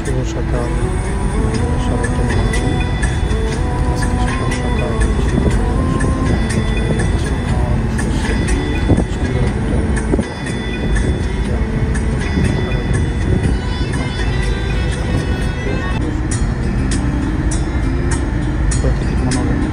শুভ সকাল, সবাই কেমন আছেন? আজকে সকাল সকাল সুন্দর একটা প্রাকৃতিক মনোরম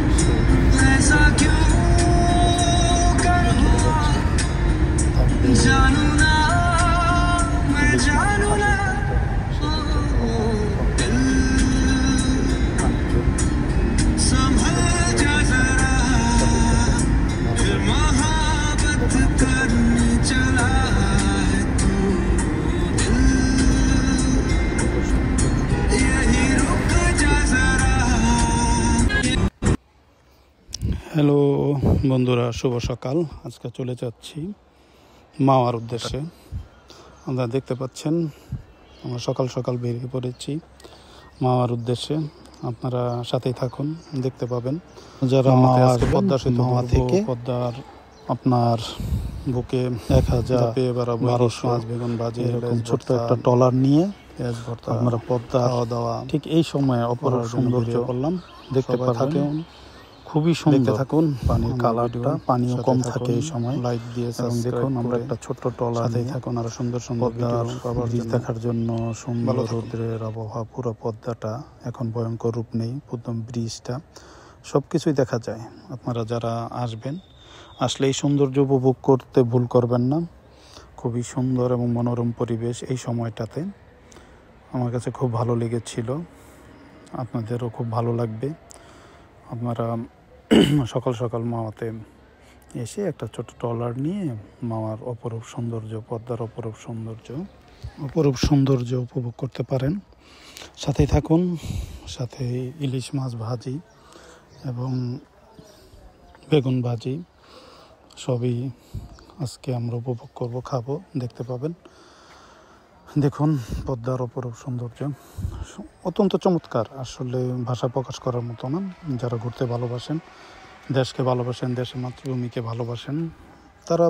হ্যালো বন্ধুরা, শুভ সকাল। আজকে চলে যাচ্ছি মাওয়ার উদ্দেশ্যে। আপনারা দেখতে পাচ্ছেন আমরা সকাল সকাল বেরিয়ে পড়েছি মাওয়ার উদ্দেশ্যে। আপনারা সাথেই থাকুন, দেখতে পাবেন। যারা পদ্মা সেতু থেকে পদ্মার আপনার বুকে 1000-1200 মাছ বেগুন ভাজি এরকম ছোট্ট একটা ট্রলার নিয়ে আপনারা পদ্মা খাওয়া দাওয়া ঠিক এই সময় অপরূপ সৌন্দর্য করলাম। দেখতে থাকুন, খুবই সুন্দর। থাকুন, পানির কালারটা, পানিও কম থাকে এই সময়। লাইট দিয়ে দেখুন, আমরা একটা ছোট্ট ট্রলার সাথেই থাকুন। আরো সুন্দর সুন্দর ব্রিজ দেখার জন্য সুন্দর রৌদ্রের আবহাওয়া। পুরো পদ্মাটা এখন ভয়ঙ্কর রূপ নেই, প্রথম ব্রিজটা সবকিছুই দেখা যায়। আপনারা যারা আসবেন, আসলে এই সৌন্দর্য উপভোগ করতে ভুল করবেন না। খুবই সুন্দর এবং মনোরম পরিবেশ এই সময়টাতে। আমার কাছে খুব ভালো লেগেছিল, আপনাদেরও খুব ভালো লাগবে। আপনারা সকাল সকাল মাওয়াতে এসে একটা ছোট ট্রলার নিয়ে মাওয়ার অপরূপ সৌন্দর্য, পদ্মার অপরূপ সৌন্দর্য উপভোগ করতে পারেন। সাথেই থাকুন, সাথে ইলিশ মাছ ভাজি এবং বেগুন ভাজি সবই আজকে আমরা উপভোগ করব, খাবো, দেখতে পাবেন। দেখুন, পদ্মার অপরূপ সৌন্দর্য অত্যন্ত চমৎকার, আসলে ভাষা প্রকাশ করার মতো না। যারা ঘুরতে ভালোবাসেন, দেশকে ভালোবাসেন, দেশের মাতৃভূমিকে ভালোবাসেন, তারা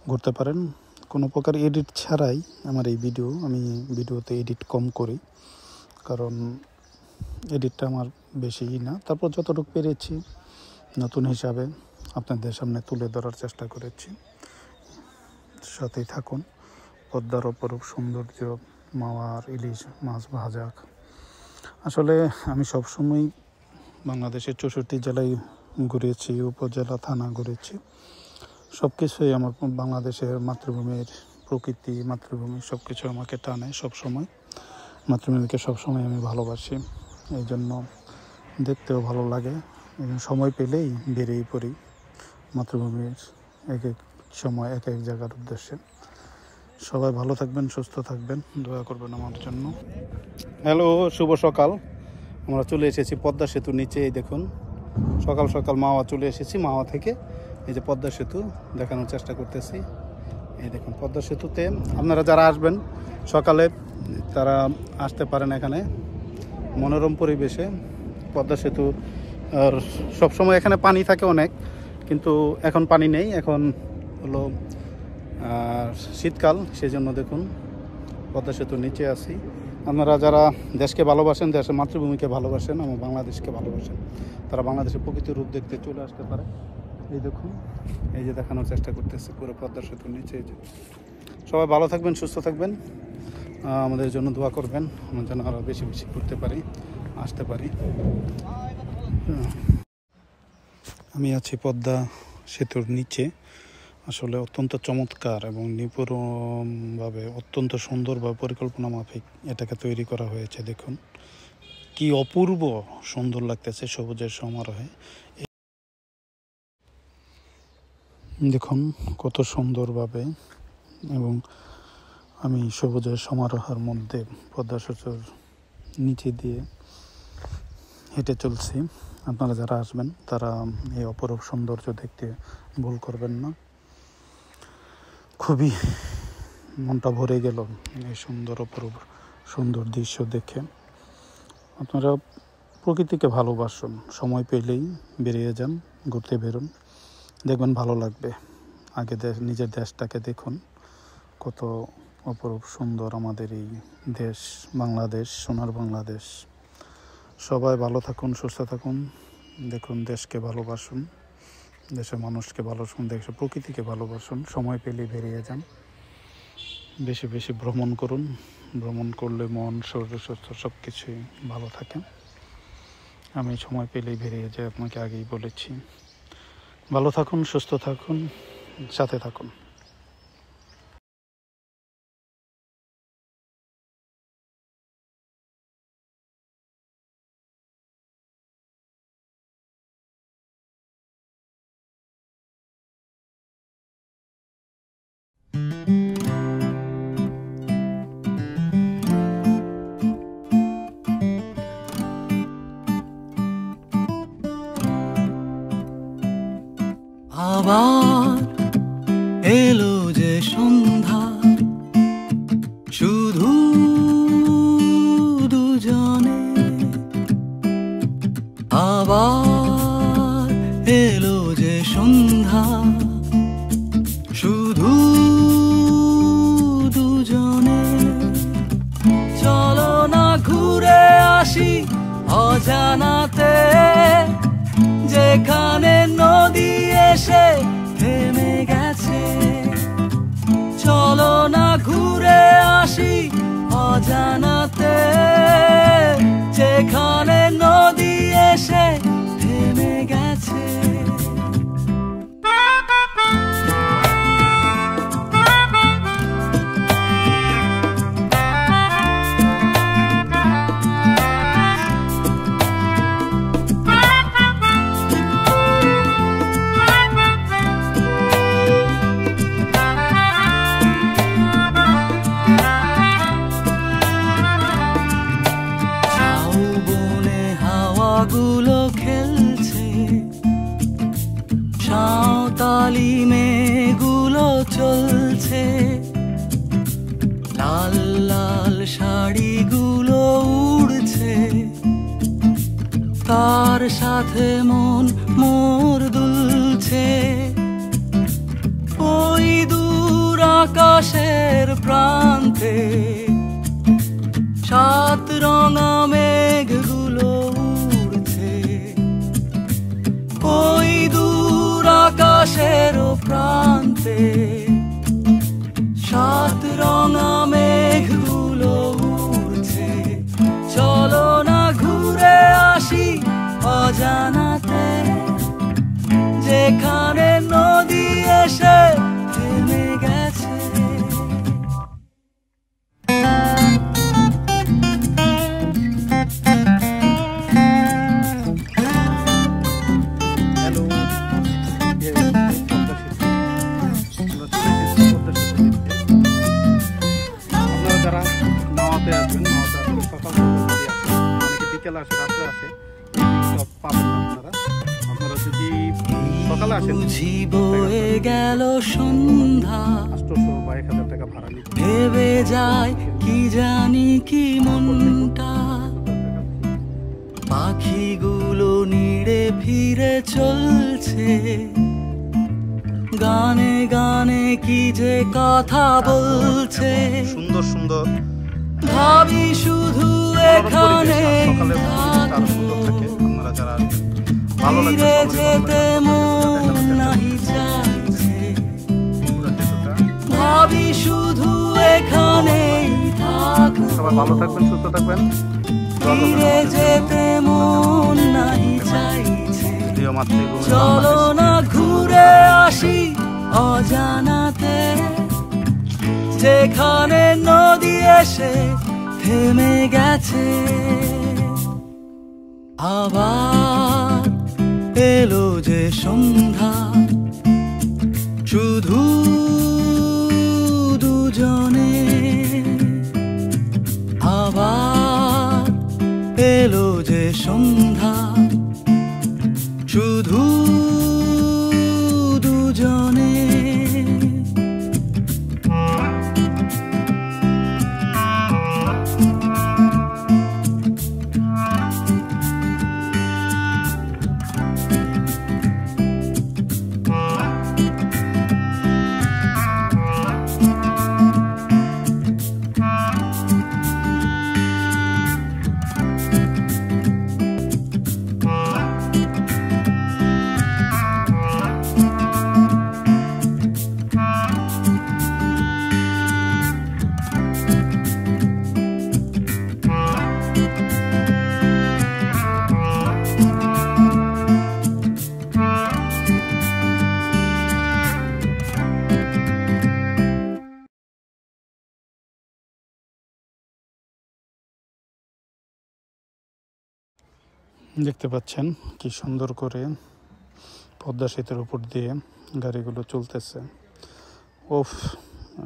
ঘুরতে পারেন। কোনো প্রকার এডিট ছাড়াই আমার এই আমি ভিডিওতে এডিট কম করি, কারণ এডিটটা আমার বেশি না। তারপর যতটুকু পেরেছি নতুন হিসাবে আপনাদের সামনে তুলে ধরার চেষ্টা করেছি। সাথেই থাকুন। পদ্মার অপরূপ সৌন্দর্য, মাওয়ার ইলিশ মাছ ভাজা। আসলে আমি সবসময় বাংলাদেশের 64 জেলায় ঘুরেছি, উপজেলা, থানা ঘুরেছি। সব কিছুই আমার বাংলাদেশের মাতৃভূমির প্রকৃতি, মাতৃভূমি সব কিছু আমাকে টানে। সবসময় মাতৃভূমিকে সবসময় আমি ভালোবাসি, এই জন্য দেখতেও ভালো লাগে। সময় পেলেই বেরিয়ে পড়ি মাতৃভূমির এক এক সময় এক এক জায়গার উদ্দেশ্যে। সবাই ভালো থাকবেন, সুস্থ থাকবেন, দোয়া করবেন আমার জন্য। হ্যালো, শুভ সকাল। আমরা চলে এসেছি পদ্মা সেতুর নিচে। এই দেখুন, সকাল সকাল মাওয়া চলে এসেছি। মাওয়া থেকে এই যে পদ্মা সেতু দেখানোর চেষ্টা করতেছি। এই দেখুন পদ্মা সেতুতে আপনারা যারা আসবেন সকালে, তারা আসতে পারেন এখানে মনোরম পরিবেশে। পদ্মা সেতু আর সবসময় এখানে পানি থাকে অনেক, কিন্তু এখন পানি নেই, এখন হলো শীতকাল, সেই জন্য দেখুন পদ্মা সেতুর নিচে আছি। আপনারা যারা দেশকে ভালোবাসেন, দেশের মাতৃভূমিকে ভালোবাসেন, আমার বাংলাদেশকে ভালোবাসেন, তারা বাংলাদেশের প্রকৃতির রূপ দেখতে চলে আসতে পারে। এই দেখুন, এই যে দেখানোর চেষ্টা করতেছি পুরো পদ্মা সেতুর নিচে। এই যে সবাই ভালো থাকবেন, সুস্থ থাকবেন, আমাদের জন্য দোয়া করবেন, আমরা যেন আরও বেশি বেশি ঘুরতে পারি, আসতে পারি। আমি আছি পদ্মা সেতুর নিচে। আসলে অত্যন্ত চমৎকার এবং নিপুণভাবে, অত্যন্ত সুন্দরভাবে পরিকল্পনা মাফিক এটাকে তৈরি করা হয়েছে। দেখুন কি অপূর্ব সুন্দর লাগতেছে সবুজের সমারোহে। দেখুন কত সুন্দরভাবে, এবং আমি সবুজের সমারোহের মধ্যে পদ্মা সেতুর নিচে দিয়ে হেঁটে চলছি। আপনারা যারা আসবেন তারা এই অপরূপ সৌন্দর্য দেখতে ভুল করবেন না। খুবই মনটা ভরে গেল এই সুন্দর অপরূপ সুন্দর দৃশ্য দেখে। আপনারা প্রকৃতিকে ভালোবাসুন, সময় পেলেই বেরিয়ে যান, ঘুরতে বেরোন, দেখবেন ভালো লাগবে। আগে নিজের দেশটাকে দেখুন, কত অপরূপ সুন্দর আমাদের এই দেশ বাংলাদেশ, সোনার বাংলাদেশ। সবাই ভালো থাকুন, সুস্থ থাকুন। দেখুন, দেশকে ভালোবাসুন, দেশের মানুষকে ভালোবাসুন, দেশের প্রকৃতিকে ভালোবাসুন। সময় পেলে বেরিয়ে যান, বেশি বেশি ভ্রমণ করুন। ভ্রমণ করলে মন, শরীর, স্বাস্থ্য সব কিছুই ভালো থাকে। আমি সময় পেলেই বেরিয়ে যাই, আপনাকে আগেই বলেছি। ভালো থাকুন, সুস্থ থাকুন, সাথে থাকুন। আবার এলো যে সন্ধ্যা, শুধু দুজনে। আবার এলো যে সন্ধ্যা, শুধু দুজনে। চলো না ঘুরে আসি অজানাতে, যেখানে নদী এসে থেমে গেছে। চলো না ঘুরে আসি অজানাতে, যেখানে নদী এসে থেমে গেছে। গুলো খেলছে, সাঁওতালি মেয়েগুলো চলছে। লাল লাল শাড়িগুলো উড়ছে, তার সাথে মন মোর দুলছে। ওই দূর আকাশের প্রান্তে সাত রঙা মেঘগুলো উড়ছে। ওই দূর আকাশের প্রান্তে সাত রঙা মেঘগুলো উড়ছে। চলো না ঘুরে আসি অজানাতে, যেখানে নদী এসে থেমে গেছে। যারা নাওয়াতে আসবেন, সকাল অনেকে বিকেলে আসে, রাত্রে আসে, সব পাবেন না আপনারা। আপনারা যদি সকালে আসেন, বয়ে গেল সন্ধ্যা, 800 বা 1000 টাকা ভাড়া নিতে। ভেবে যায় কি জানি কি মনটা, পাখিগুলো নিড়ে ফিরে চলছে। গানে গানে কি যে কথা বলছে, সুন্দর সুন্দর ভাবি শুধু এখানে ফিরে যেতে মন নাহি চাইছে। ভাবি শুধু এখানেই থাকবো, সবাই ভালো থাকবেন, সুস্থ থাকবেন। ফিরে যেতে মন নাহি চাইছে। চলো না ঘুরে আসি অজানাতে, যেখানে নদী এসে থেমে গেছে। আবার এলো যে সন্ধ্যা, শুধু দুজনে। আবার এলো যে সন্ধ্যা, শুধু দুজনে। দেখতে পাচ্ছেন কি সুন্দর করে পদ্মা সেতুর উপর দিয়ে গাড়িগুলো চলতেছে। ওফ,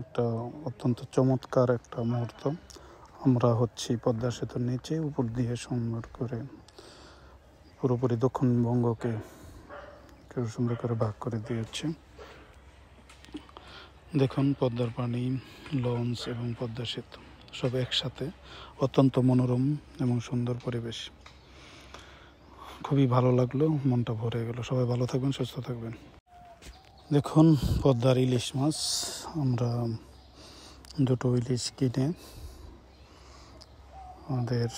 একটা অত্যন্ত চমৎকার একটা মুহূর্ত। আমরা হচ্ছি পদ্মা সেতুর নিচে, উপর দিয়ে সুন্দর করে পুরোপুরি দক্ষিণবঙ্গকে কেউ সুন্দর করে ভাগ করে দিয়েছে। দেখুন পদ্মার পানি, লঞ্চ এবং পদ্মা সেতু সব একসাথে, অত্যন্ত মনোরম এবং সুন্দর পরিবেশ। খুবই ভালো লাগলো, মনটা ভরে গেল। সবাই ভালো থাকবেন, সুস্থ থাকবেন। দেখুন পদ্মার ইলিশ মাছ, আমরা দুটো ইলিশ কিনে আমাদের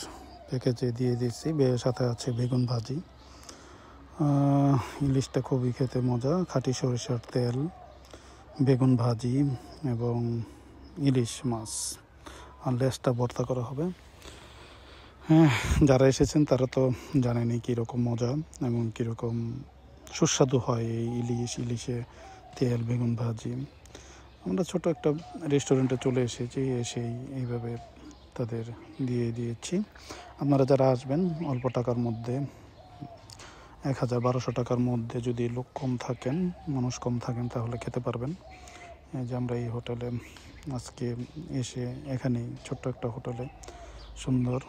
প্যাকেজে দিয়ে দিচ্ছি, সাথে আছে বেগুন ভাজি। ইলিশটা খুবই খেতে মজা, খাঁটি সরিষার তেল, বেগুন ভাজি এবং ইলিশ মাছ, আর লেজটা ভর্তা করা হবে। হ্যাঁ, যারা এসেছেন তারা তো জানেনই কীরকম মজা এবং কীরকম সুস্বাদু হয় এই ইলিশে তেল, বেগুন ভাজি। আমরা ছোট একটা রেস্টুরেন্টে চলে এসেছি, এসেই এইভাবে তাদের দিয়ে দিয়েছি। আপনারা যারা আসবেন অল্প টাকার মধ্যে, 1000-1200 টাকার মধ্যে, যদি লোক কম থাকেন, মানুষ কম থাকেন, তাহলে খেতে পারবেন। এই যে আমরা এই হোটেলে আজকে এসে, এখানেই ছোট্ট একটা হোটেলে, সুন্দর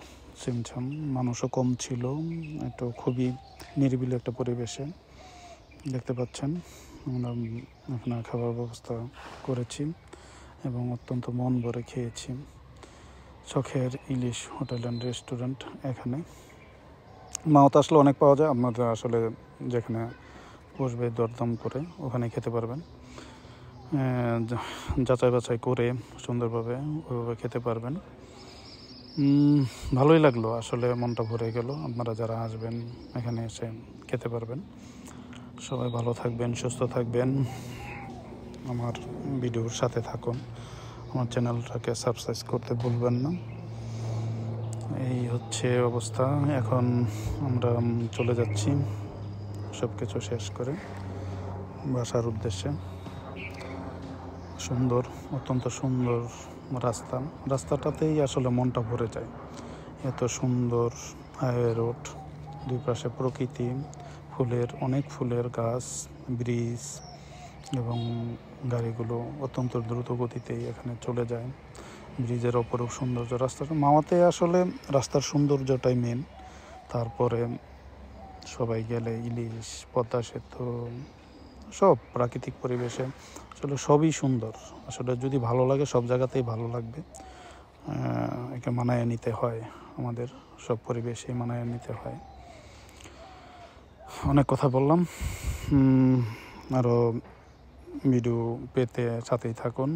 ছিমছাম, মানুষও কম ছিল, একটু খুবই নিরিবিলি একটা পরিবেশে। দেখতে পাচ্ছেন আমরা এখানে খাবার ব্যবস্থা করেছি এবং অত্যন্ত মন ভরে খেয়েছি। চোখের ইলিশ হোটেল অ্যান্ড রেস্টুরেন্ট, এখানে মাওত আসলে অনেক পাওয়া যায়। আপনারা আসলে যেখানে বসবে দরদাম করে ওখানে খেতে পারবেন, যাচাই বাছাই করে সুন্দরভাবে ওইভাবে খেতে পারবেন। ভালোই লাগলো, আসলে মনটা ভরে গেল। আপনারা যারা আসবেন এখানে এসে খেতে পারবেন। সবাই ভালো থাকবেন, সুস্থ থাকবেন, আমার ভিডিওর সাথে থাকুন, আমার চ্যানেলটাকে সাবস্ক্রাইব করতে ভুলবেন না। এই হচ্ছে অবস্থা। এখন আমরা চলে যাচ্ছি সব কিছু শেষ করে বাসার উদ্দেশ্যে। সুন্দর, অত্যন্ত সুন্দর রাস্তাটাতেই আসলে মনটা ভরে যায়। এত সুন্দর হাইওয়ে রোড, দুই পাশে প্রকৃতি, অনেক ফুলের গাছ, ব্রিজ এবং গাড়িগুলো অত্যন্ত দ্রুত গতিতেই এখানে চলে যায়। ব্রিজের অপরূপ সৌন্দর্য, রাস্তাটা মাওয়াতে আসলে রাস্তার সৌন্দর্যটাই মেন। তারপরে সবাই গেলে ইলিশ, পদ্মা সেতু, সব প্রাকৃতিক পরিবেশে আসলে সবই সুন্দর। আসলে যদি ভালো লাগে, সব জায়গাতেই ভালো লাগবে। একে মানায় নিতে হয়, আমাদের সব পরিবেশেই মানায় নিতে হয়। অনেক কথা বললাম, আরও ভিডিও পেতে সাথেই থাকুন।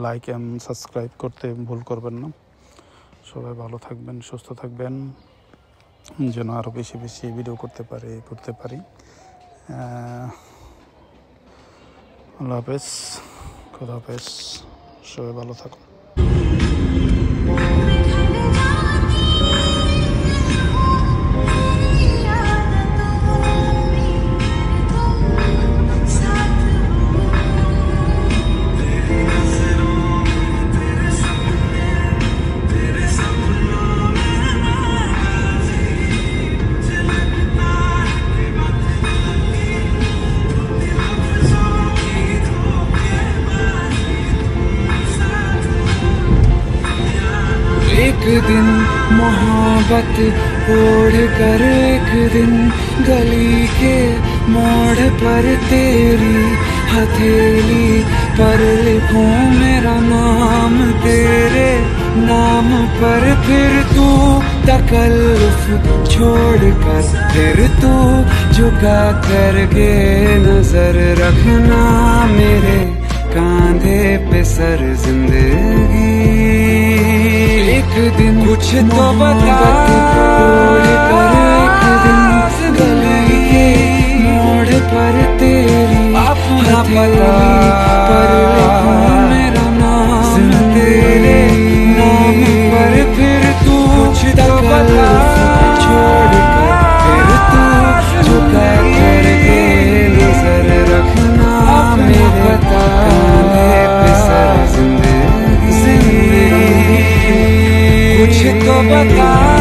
লাইক অ্যান্ড সাবস্ক্রাইব করতে ভুল করবেন না। সবাই ভালো থাকবেন, সুস্থ থাকবেন, যেন আরও বেশি বেশি ভিডিও করতে পারি। আল্লাহ হাফেজ, খোদা হাফেজ, সবাই ভালো থাকুন। एक दिन मोहब्बत ओढ़ कर, एक दिन गली के मोड़ पर तेरी हथेली पर लिखूं मेरा नाम, तेरे नाम पर फिर तू तकल्लुफ छोड़ कर, फिर तू झुका करके नजर रखना मेरे कांधे पे सर जिंदगी। एक दिन कुछ तो बता, एक दिन गली के मोड़ पर तेरी हथेली पर लिखूं मेरा नाम, तेरे नाम पर फिर तू तकल्लुफ छोड़ कर, फिर तू झुका करके नजर रखना मेरे कांधे पे सर जिंदगी। कुछ तो बता।